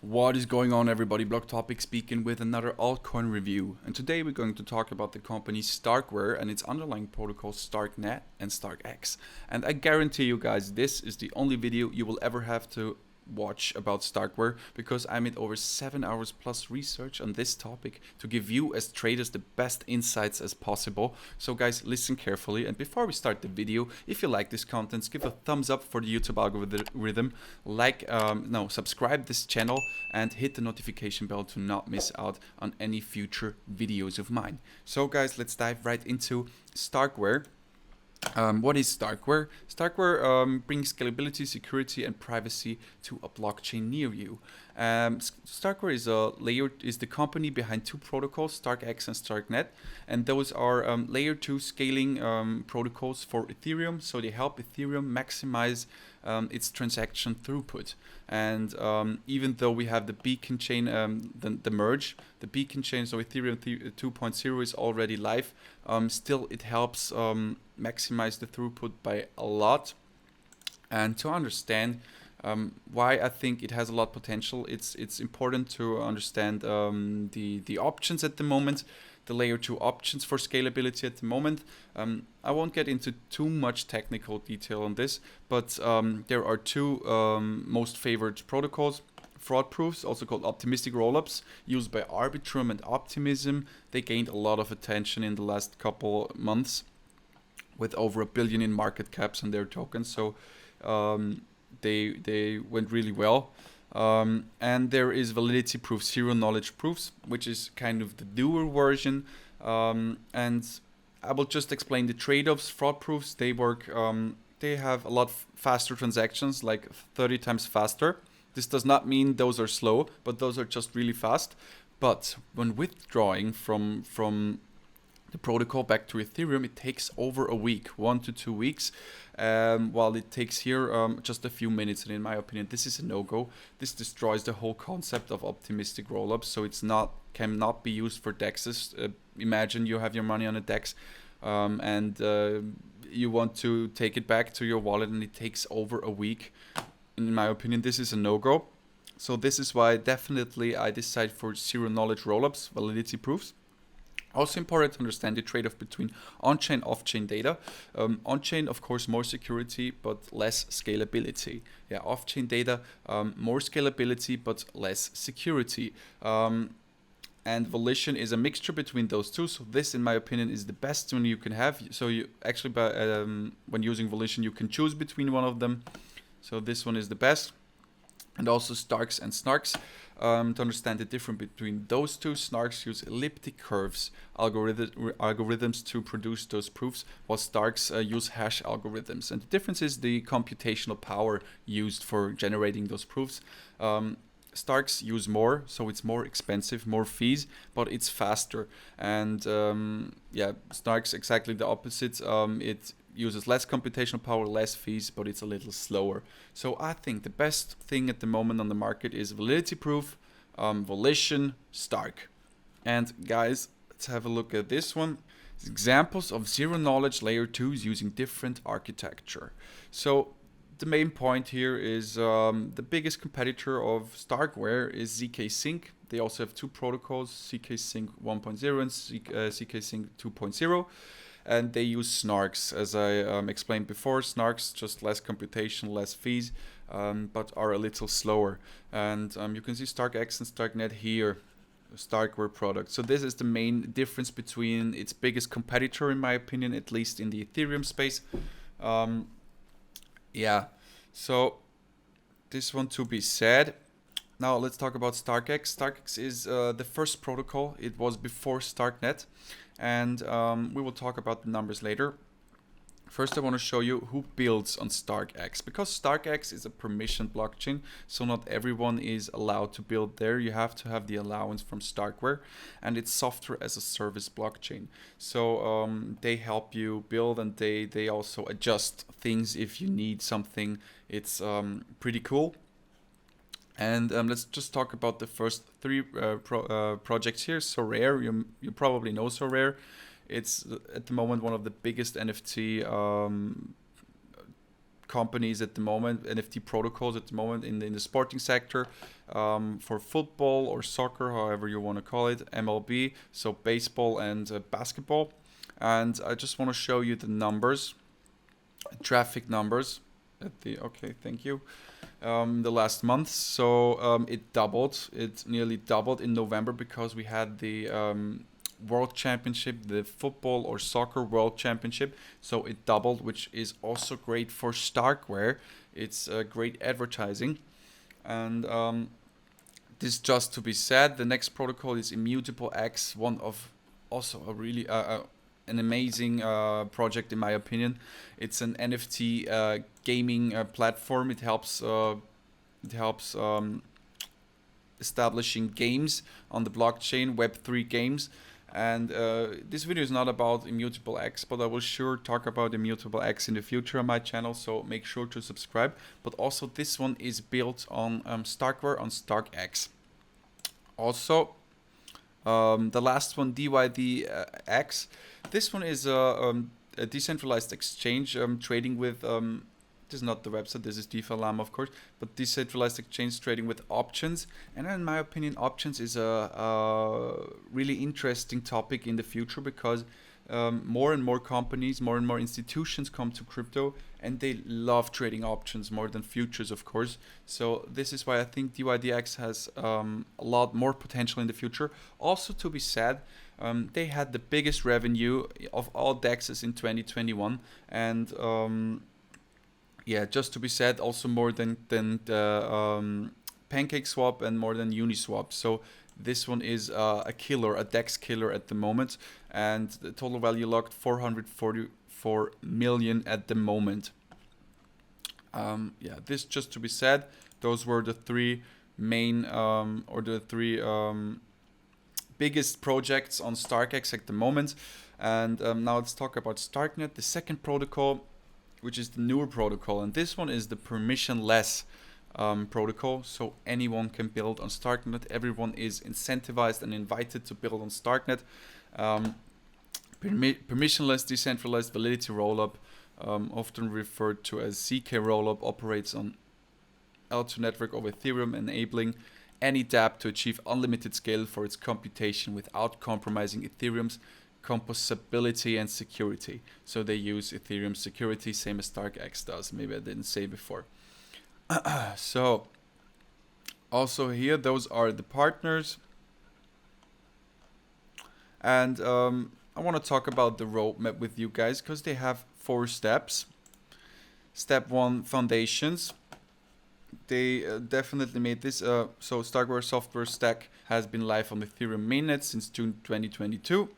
What is going on, everybody? Block Topic speaking with another altcoin review. And today we're going to talk about the company Starkware and its underlying protocols StarkNet and StarkEx. And I guarantee you guys, this is the only video you will ever have to watch about Starkware, because I made over 7 hours plus research on this topic to give you as traders the best insights as possible. So guys, listen carefully, and before we start the video, if you like this content, give a thumbs up for the YouTube algorithm, subscribe this channel and hit the notification bell to not miss out on any future videos of mine. So guys, let's dive right into Starkware. What is Starkware? Starkware brings scalability, security, and privacy to a blockchain near you. Starkware is the company behind two protocols, StarkEx and StarkNet, and those are layer 2 scaling protocols for Ethereum. So they help Ethereum maximize its transaction throughput. And even though we have the beacon chain, the merge, the beacon chain, so Ethereum 2.0 is already live, still it helps maximize the throughput by a lot. And to understand why I think it has a lot of potential, it's important to understand the options at the moment, the layer 2 options for scalability at the moment. I won't get into too much technical detail on this, but there are two most favored protocols. Fraud proofs, also called optimistic rollups, used by Arbitrum and Optimism. They gained a lot of attention in the last couple months, with over $1 billion in market caps on their tokens. So they went really well. And there is validity proof, zero knowledge proofs, which is kind of the newer version. And I will just explain the trade-offs. Fraud proofs, they work, they have a lot faster transactions, like 30 times faster. This does not mean those are slow, but those are just really fast. But when withdrawing from the protocol back to Ethereum, it takes over a week, 1 to 2 weeks, while it takes here just a few minutes. And in my opinion, this is a no-go. This destroys the whole concept of optimistic rollups, so it's cannot be used for DEXs. Imagine you have your money on a DEX and you want to take it back to your wallet, and it takes over a week. In my opinion, this is a no-go. So this is why definitely I decide for zero knowledge rollups, validity proofs. Also important to understand the trade-off between on-chain, off-chain data. On-chain, of course, more security, but less scalability. Yeah, off-chain data, more scalability, but less security. And volition is a mixture between those two. So this, in my opinion, is the best one you can have. So you actually, when using volition, you can choose between one of them. So this one is the best. And also Starks and Snarks. To understand the difference between those two, Snarks use elliptic curves algorithms to produce those proofs, while Starks use hash algorithms. And the difference is the computational power used for generating those proofs. Starks use more, so it's more expensive, more fees, but it's faster. And yeah, Snarks exactly the opposite. It uses less computational power, less fees, but it's a little slower. So I think the best thing at the moment on the market is validity proof, volition, Stark. And guys, let's have a look at this one. Examples of zero knowledge layer 2s using different architecture. So the main point here is the biggest competitor of Starkware is ZK Sync. They also have two protocols, ZK Sync 1.0 and ZK Sync 2.0. And they use Snarks, as I explained before. Snarks, just less computation, less fees, but are a little slower. And you can see StarkEx and StarkNet here, Starkware product. So this is the main difference between its biggest competitor, in my opinion, at least in the Ethereum space. Yeah, so this one to be said. Now let's talk about StarkEx. StarkEx is the first protocol. It was before StarkNet, and we will talk about the numbers later. First, I want to show you who builds on StarkEx, because StarkEx is a permissioned blockchain, so not everyone is allowed to build there. You have to have the allowance from Starkware, and it's software as a service blockchain. So they help you build, and they also adjust things if you need something. It's pretty cool. And let's just talk about the first three projects here. Sorare, you probably know Sorare. It's at the moment one of the biggest NFT companies at the moment, NFT protocols at the moment in the sporting sector, for football or soccer, however you want to call it, MLB, so baseball and basketball. And I just want to show you the numbers, traffic numbers at the, okay, thank you, the last month. So it doubled, it nearly doubled in November because we had the World Championship, the football or soccer World Championship. So it doubled, which is also great for Starkware. It's great advertising. And this just to be said, the next protocol is Immutable X, one of also a really an amazing project in my opinion. It's an NFT gaming platform. It helps establishing games on the blockchain, Web3 games. And this video is not about Immutable X, but I will sure talk about Immutable X in the future on my channel, so make sure to subscribe. But also this one is built on Starkware, on StarkEx. Also, the last one, DYOR. This one is a decentralized exchange trading with, this is not the website, this is DeFi Llama of course, but decentralized exchange trading with options. And in my opinion, options is a really interesting topic in the future because more and more companies, more and more institutions come to crypto and they love trading options more than futures, of course. So this is why I think DYDX has a lot more potential in the future. Also to be said, they had the biggest revenue of all DEXs in 2021, and yeah, just to be said, also more than the PancakeSwap and more than Uniswap. So this one is a killer, a DEX killer at the moment, and the total value locked 444 million at the moment. Yeah, this just to be said, those were the three main or the three biggest projects on StarkEx at the moment. And now let's talk about StarkNet, the second protocol, which is the newer protocol, and this one is the permissionless protocol, so anyone can build on StarkNet. Everyone is incentivized and invited to build on StarkNet. Permissionless decentralized validity rollup, often referred to as ZK rollup, operates on L2 network of Ethereum, enabling any dApp to achieve unlimited scale for its computation without compromising Ethereum's composability and security. So they use Ethereum security, same as StarkEx does. Maybe I didn't say before. So also here, those are the partners. And I want to talk about the roadmap with you guys because they have 4 steps. Step 1, foundations. They definitely made this. So Starkware software stack has been live on Ethereum mainnet since June 2022.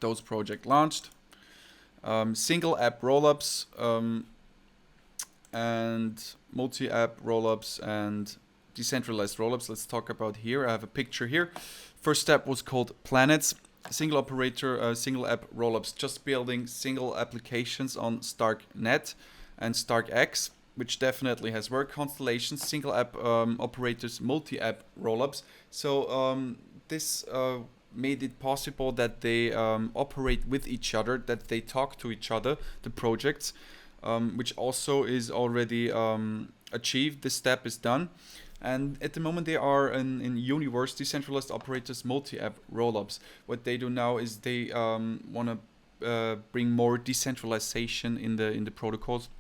Those project launched. Single app rollups and multi-app rollups and decentralized rollups. Let's talk about here. I have a picture here. First step was called Planets. Single operator, single app rollups, just building single applications on StarkNet and StarkEx, which definitely has worked. Constellations, single app operators, multi-app rollups. So this made it possible that they operate with each other, that they talk to each other, the projects, which also is already achieved. This step is done. And at the moment they are in universe decentralized operators multi-app rollups. What they do now is they want to bring more decentralization in the protocols.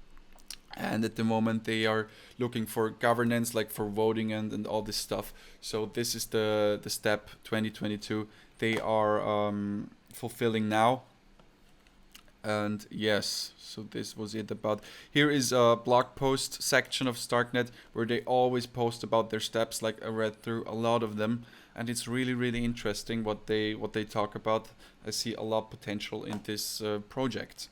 And at the moment they are looking for governance, like for voting and all this stuff. So this is the step 2022 they are fulfilling now. And yes, so this was it about. Here is a blog post section of StarkNet where they always post about their steps. Like I read through a lot of them, and it's really interesting what they talk about. I see a lot of potential in this project.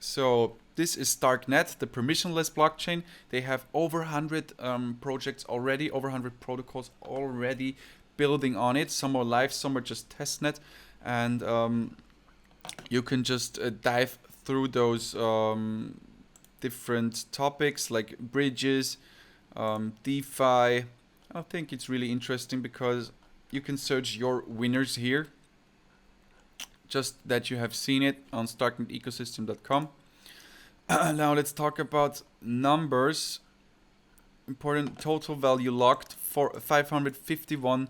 So this is StarkNet, the permissionless blockchain. They have over 100 projects already, over 100 protocols already building on it. Some are live, some are just testnet, and you can just dive through those different topics like bridges, DeFi. I think it's really interesting because you can search your winners here, just that you have seen it on StarkNetEcosystem.com. Now let's talk about numbers. Important total value locked for 551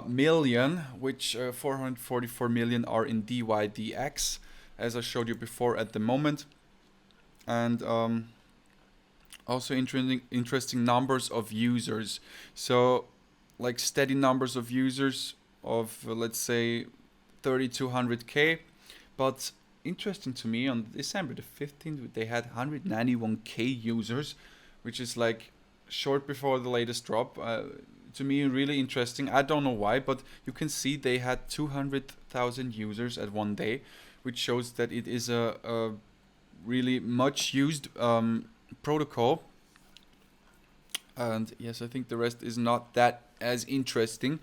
million, which 444 million are in DYDX, as I showed you before at the moment. And also interesting numbers of users. So like steady numbers of users of let's say 3200k, but interesting to me, on December the 15th they had 191k users, which is like short before the latest drop. To me really interesting. I don't know why, but you can see they had 200,000 users at one day, which shows that it is a really much used protocol. And yes, I think the rest is not that as interesting.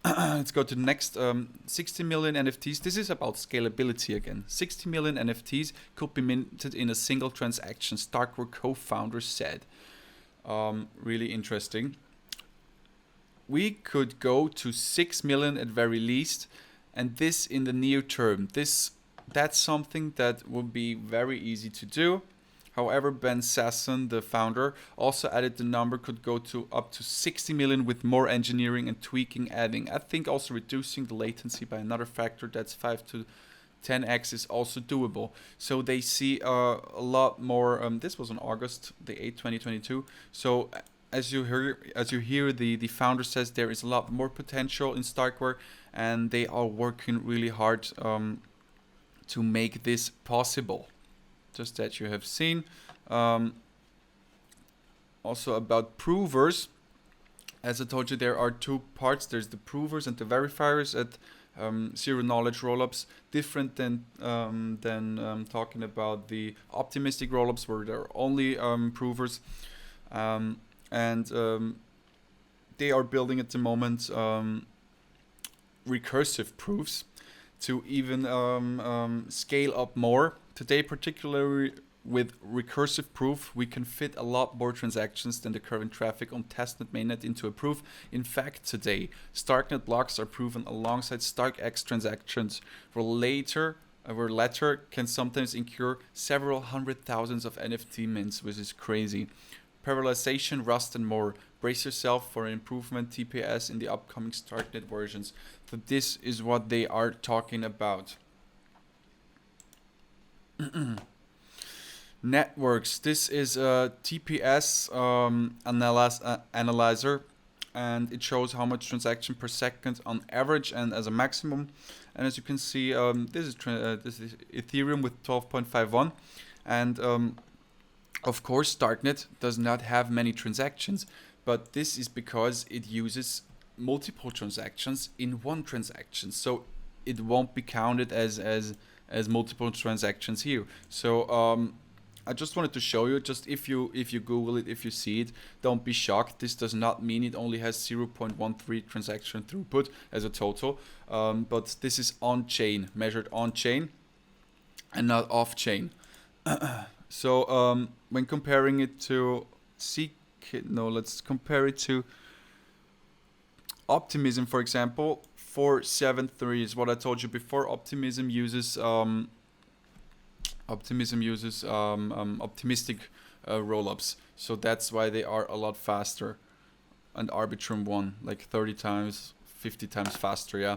Let's go to the next. 60 million NFTs. This is about scalability again. 60 million NFTs could be minted in a single transaction, StarkWare co-founder said. Really interesting. We could go to 6 million at very least, and this in the near term. That's something that would be very easy to do. However, Ben Sasson, the founder, also added the number could go to up to 60 million with more engineering and tweaking adding. I think also reducing the latency by another factor, that's 5 to 10x, is also doable. So they see a lot more. This was on August the 8th, 2022. So as you hear, the founder says there is a lot more potential in Starkware, and they are working really hard to make this possible. Just that you have seen. Also about provers, as I told you, there are two parts. There's the provers and the verifiers at zero knowledge rollups, different than talking about the optimistic rollups where there are only provers, and they are building at the moment recursive proofs to even scale up more. Today, particularly with recursive proof, we can fit a lot more transactions than the current traffic on testnet mainnet into a proof. In fact, today, StarkNet blocks are proven alongside StarkEx transactions, where latter can sometimes incur several hundred thousands of NFT mints, which is crazy. Parallelization, Rust, and more. Brace yourself for an improvement TPS in the upcoming StarkNet versions. So this is what they are talking about. Networks. This is a TPS analyzer, and it shows how much transaction per second on average and as a maximum. And as you can see, this is Ethereum with 12.51, and of course StarkNet does not have many transactions, but this is because it uses multiple transactions in one transaction, so it won't be counted as multiple transactions here. So I just wanted to show you, just if you Google it, if you see it, don't be shocked. This does not mean it only has 0.13 transaction throughput as a total, but this is on chain, measured on chain and not off chain. So when comparing it to let's compare it to Optimism, for example. 473 is what I told you before. Optimism uses optimistic rollups, so that's why they are a lot faster. And Arbitrum 1 like 30 times, 50 times faster, yeah.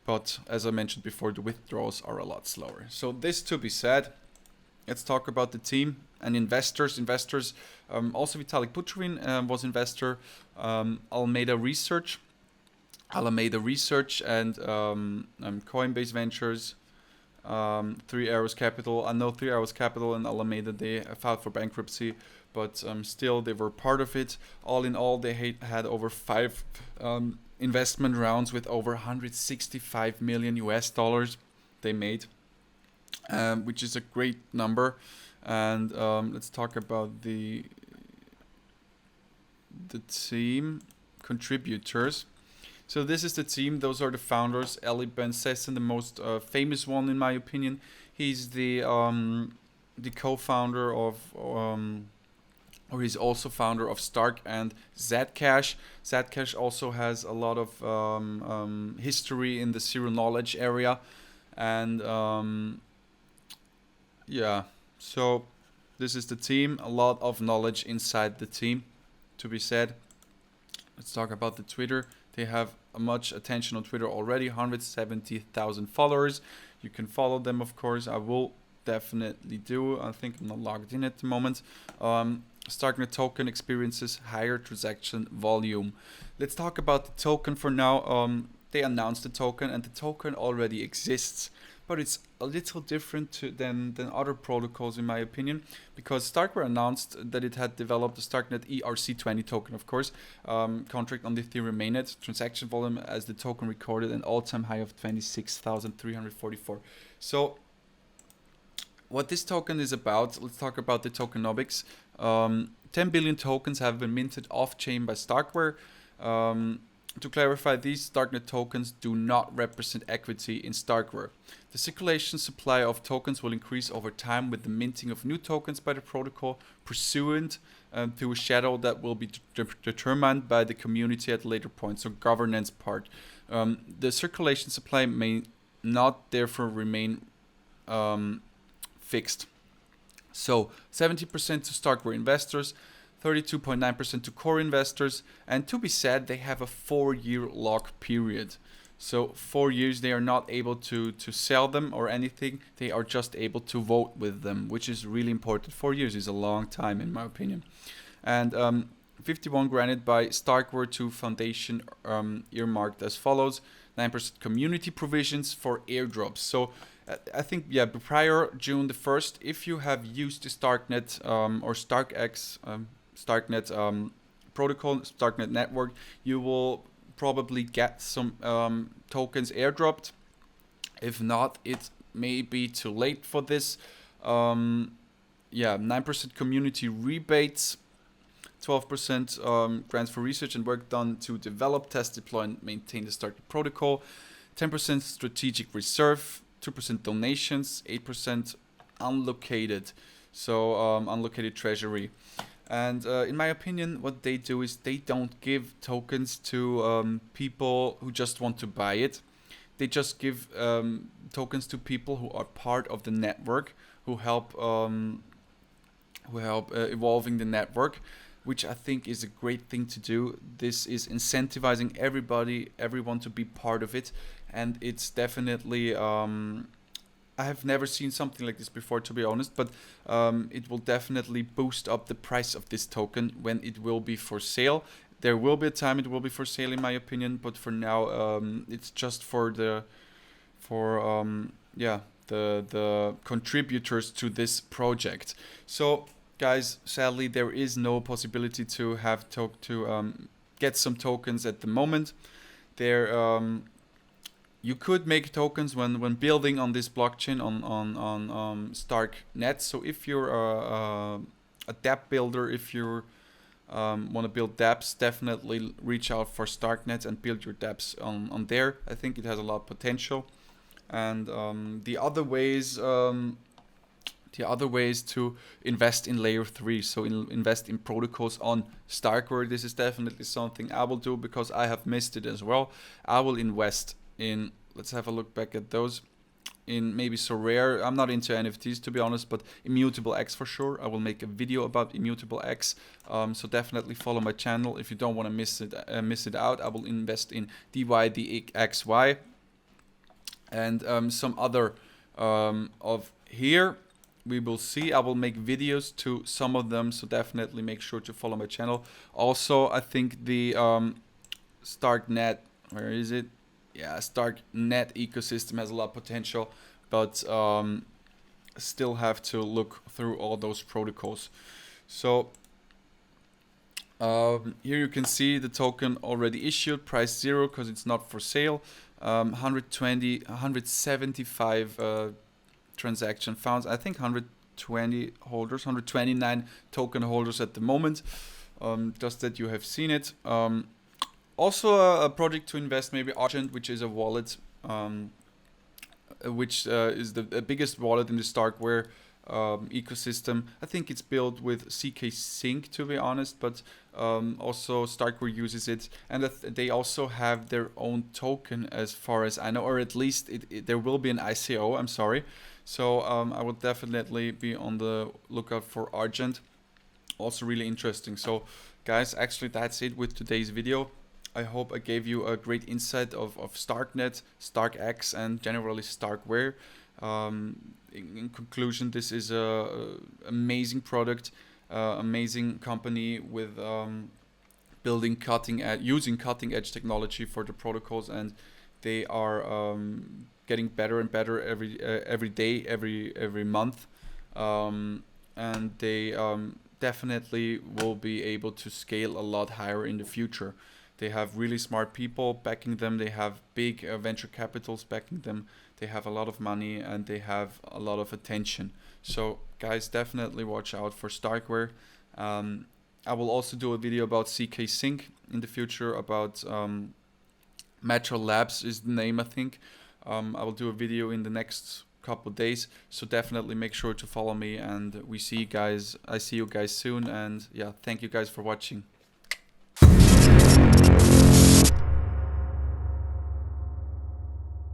But as I mentioned before, the withdrawals are a lot slower. So this to be said, let's talk about the team and investors. Also Vitalik Buterin was investor. Alameda Research and Coinbase Ventures, 3 Arrows Capital. I know 3 Arrows Capital and Alameda, they filed for bankruptcy, but still they were part of it. All in all, they had over 5 investment rounds with over 165 million US dollars they made, which is a great number. And let's talk about the team contributors. So this is the team. Those are the founders. Eli Ben Sasson, the most famous one in my opinion. He's the co-founder of, or he's also founder of Stark and Zcash. Zcash also has a lot of history in the zero knowledge area, and Yeah, so this is the team. A lot of knowledge inside the team to be said. Let's talk about the Twitter. They have much attention on Twitter already, 170,000 followers. You can follow them, of course. I will definitely do. I think I'm not logged in at the moment. StarkNet Token experiences higher transaction volume. Let's talk about the token for now. They announced the token, and the token already exists, but it's a little different than other protocols, in my opinion, because Starkware announced that it had developed the StarkNet ERC20 token, of course, contract on the Ethereum mainnet. Transaction volume as the token recorded an all-time high of 26,344. So what this token is about, let's talk about the tokenomics. 10 billion tokens have been minted off-chain by Starkware. To clarify, these StarkNet tokens do not represent equity in Starkware. The circulation supply of tokens will increase over time with the minting of new tokens by the protocol, pursuant to a shadow that will be determined by the community at a later point, so governance part. The circulation supply may not therefore remain fixed. So 70% to Starkware investors, 32.9% to core investors, and to be said, they have a 4-year lock period. So 4 years they are not able to sell them or anything. They are just able to vote with them, which is really important. 4 years is a long time in my opinion. And 51 granted by Starkware to Foundation, earmarked as follows: 9% community provisions for airdrops. So I think, yeah, prior June the 1st, if you have used the StarkNet or StarkEx, StarkNet protocol, StarkNet network, you will probably get some tokens airdropped. If not, it may be too late for this. Yeah, 9% community rebates, 12% grants for research and work done to develop, test, deploy, and maintain the StarkNet protocol, 10% strategic reserve, 2% donations, 8% unlocated, so unlocated treasury. And in my opinion, what they do is they don't give tokens to people who just want to buy it. They just give tokens to people who are part of the network, who help evolving the network, which I think is a great thing to do. This is incentivizing everyone to be part of it, and it's definitely I have never seen something like this before, to be honest, but it will definitely boost up the price of this token when it will be for sale. There will be a time it will be for sale, in my opinion, but for now it's just for the contributors to this project. So guys, sadly there is no possibility to have get some tokens at the moment. You could make tokens when building on this blockchain on StarkNet. So if you're a dApp builder, if you want to build dApps, definitely reach out for StarkNet and build your dApps on there. I think it has a lot of potential. And the other ways to invest in layer 3, so invest in protocols on Starkware. This is definitely something I will do because I have missed it as well. I will invest in, let's have a look back at those, in maybe Sorare. I'm not into NFTs, to be honest, but Immutable X for sure. I will make a video about Immutable X, so definitely follow my channel if you don't want to miss it out. I will invest in DYOR and some other of here. We will see. I will make videos to some of them, so definitely make sure to follow my channel. Also, I think the StarkNet, where is it? Yeah, StarkNet ecosystem has a lot of potential, but still have to look through all those protocols. So here you can see the token already issued, price 0 because it's not for sale. 175 transaction found. I think 120 holders, 129 token holders at the moment. Just that you have seen it. Also a project to invest, maybe Argent, which is a wallet, which is the biggest wallet in the Starkware ecosystem. I think it's built with CK Sync, to be honest, but also Starkware uses it, and they also have their own token, as far as I know, or at least there will be an ICO. I'm sorry, so I will definitely be on the lookout for Argent. Also really interesting. So guys, actually that's it with today's video. I hope I gave you a great insight of StarkNet, StarkEx, and generally Starkware. In conclusion, this is a amazing product, amazing company with building using cutting edge technology for the protocols, and they are getting better and better every day, every month, and they definitely will be able to scale a lot higher in the future. They have really smart people backing them. They have big venture capitals backing them. They have a lot of money and they have a lot of attention. So guys, definitely watch out for Starkware. I will also do a video about CK Sync in the future, about Metro Labs is the name, I think. I will do a video in the next couple of days, so definitely make sure to follow me, and I see you guys soon, and yeah, thank you guys for watching.